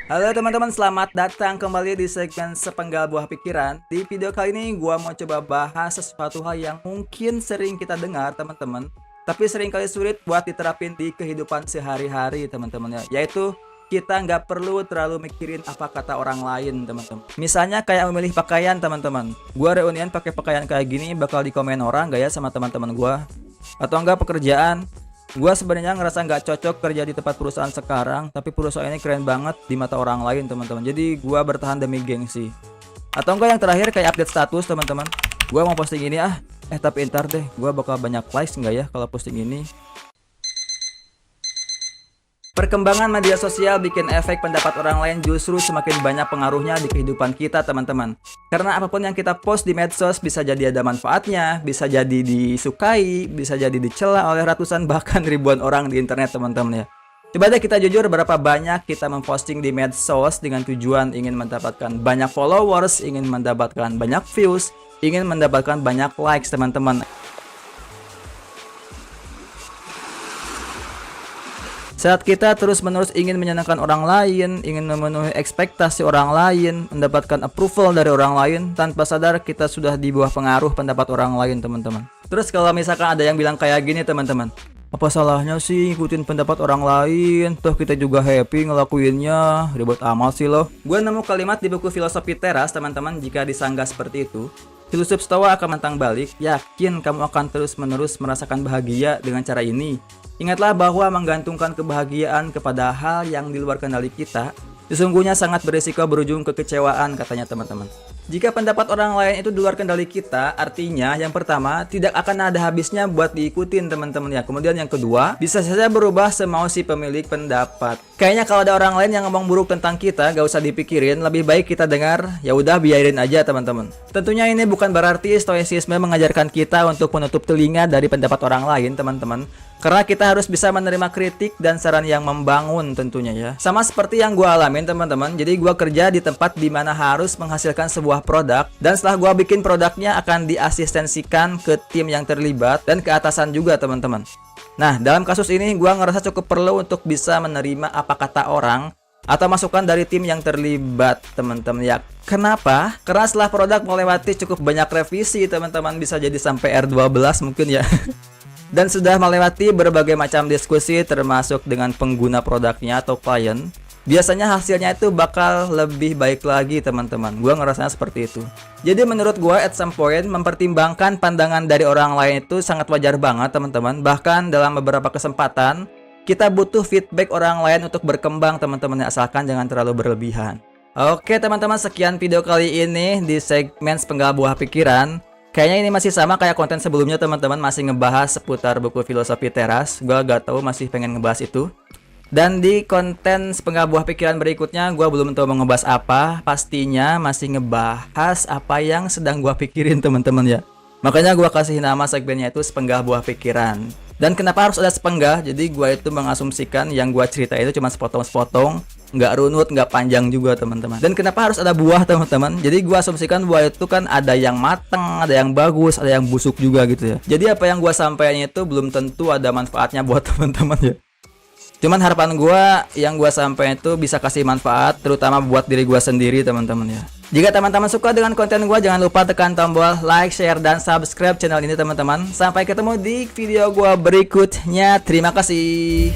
Halo teman-teman, selamat datang kembali di segmen Sepenggal Buah Pikiran. Di video kali ini gua mau coba bahas sesuatu hal yang mungkin sering kita dengar teman-teman, tapi sering kali sulit buat diterapin di kehidupan sehari-hari teman-teman ya. Yaitu kita nggak perlu terlalu mikirin apa kata orang lain teman-teman. Misalnya kayak memilih pakaian teman-teman. Gua reunian pakai pakaian kayak gini bakal dikomen orang nggak ya sama teman-teman gua? Atau enggak pekerjaan? Gua sebenarnya ngerasa nggak cocok kerja di tempat perusahaan sekarang, tapi perusahaan ini keren banget di mata orang lain teman-teman. Jadi gua bertahan demi gengsi. Atau enggak yang terakhir kayak update status teman-teman. Gua mau posting ini tapi ntar deh, gua bakal banyak likes nggak ya kalau posting ini? Perkembangan media sosial bikin efek pendapat orang lain justru semakin banyak pengaruhnya di kehidupan kita teman-teman. Karena apapun yang kita post di medsos bisa jadi ada manfaatnya, bisa jadi disukai, bisa jadi dicela oleh ratusan bahkan ribuan orang di internet teman-teman ya. Coba deh kita jujur berapa banyak kita memposting di medsos dengan tujuan ingin mendapatkan banyak followers, ingin mendapatkan banyak views, ingin mendapatkan banyak likes teman-teman. Saat kita terus-menerus ingin menyenangkan orang lain, ingin memenuhi ekspektasi orang lain, mendapatkan approval dari orang lain, tanpa sadar kita sudah di bawah pengaruh pendapat orang lain teman-teman. Terus kalau misalkan ada yang bilang kayak gini teman-teman, apa salahnya sih ngikutin pendapat orang lain, toh kita juga happy ngelakuinnya, ribet amat sih loh. Gue nemu kalimat di buku Filosofi Teras teman-teman, jika disanggah seperti itu, filsuf Stoa akan mentang balik, yakin kamu akan terus-menerus merasakan bahagia dengan cara ini. Ingatlah bahwa menggantungkan kebahagiaan kepada hal yang di luar kendali kita sesungguhnya sangat berisiko berujung kekecewaan, katanya teman-teman. Jika pendapat orang lain itu di luar kendali kita, artinya yang pertama tidak akan ada habisnya buat diikutin teman-teman ya. Kemudian yang kedua, bisa saja berubah semau si pemilik pendapat. Kayaknya kalau ada orang lain yang ngomong buruk tentang kita, gak usah dipikirin, lebih baik kita dengar, ya udah biarin aja teman-teman. Tentunya ini bukan berarti stoicisme mengajarkan kita untuk menutup telinga dari pendapat orang lain teman-teman. Karena kita harus bisa menerima kritik dan saran yang membangun tentunya ya. Sama seperti yang gue alamin teman-teman. Jadi gue kerja di tempat dimana harus menghasilkan sebuah produk. Dan setelah gue bikin produknya akan diasistensikan ke tim yang terlibat dan ke atasan juga teman-teman. Nah dalam kasus ini gue ngerasa cukup perlu untuk bisa menerima apa kata orang atau masukan dari tim yang terlibat teman-teman ya. Kenapa? Karena setelah produk melewati cukup banyak revisi teman-teman, bisa jadi sampai R12 mungkin ya. Dan sudah melewati berbagai macam diskusi termasuk dengan pengguna produknya atau klien, biasanya hasilnya itu bakal lebih baik lagi teman-teman. Gua ngerasanya seperti itu. Jadi menurut gua at some point mempertimbangkan pandangan dari orang lain itu sangat wajar banget teman-teman. Bahkan dalam beberapa kesempatan kita butuh feedback orang lain untuk berkembang teman-teman, asalkan jangan terlalu berlebihan. Oke teman-teman, sekian video kali ini di segmen Sepenggal Buah Pikiran. Kayaknya ini masih sama kayak konten sebelumnya teman-teman, masih ngebahas seputar buku Filosofi Teras. Gua gak tahu, masih pengen ngebahas itu. Dan di konten Sepenggal Buah Pikiran berikutnya gua belum tahu mau ngebahas apa. Pastinya masih ngebahas apa yang sedang gua pikirin teman-teman ya. Makanya gua kasih nama segmennya itu Sepenggal Buah Pikiran. Dan kenapa harus ada sepenggal? Jadi gua itu mengasumsikan yang gua cerita itu cuma sepotong-sepotong, nggak runut, nggak panjang juga teman-teman. Dan kenapa harus ada buah teman-teman? Jadi gua asumsikan buah itu kan ada yang matang, ada yang bagus, ada yang busuk juga gitu ya. Jadi apa yang gua sampaikan itu belum tentu ada manfaatnya buat teman-teman ya. Cuman harapan gua yang gua sampaikan itu bisa kasih manfaat, terutama buat diri gua sendiri teman-teman ya. Jika teman-teman suka dengan konten gua, jangan lupa tekan tombol like, share, dan subscribe channel ini teman-teman. Sampai ketemu di video gua berikutnya. Terima kasih.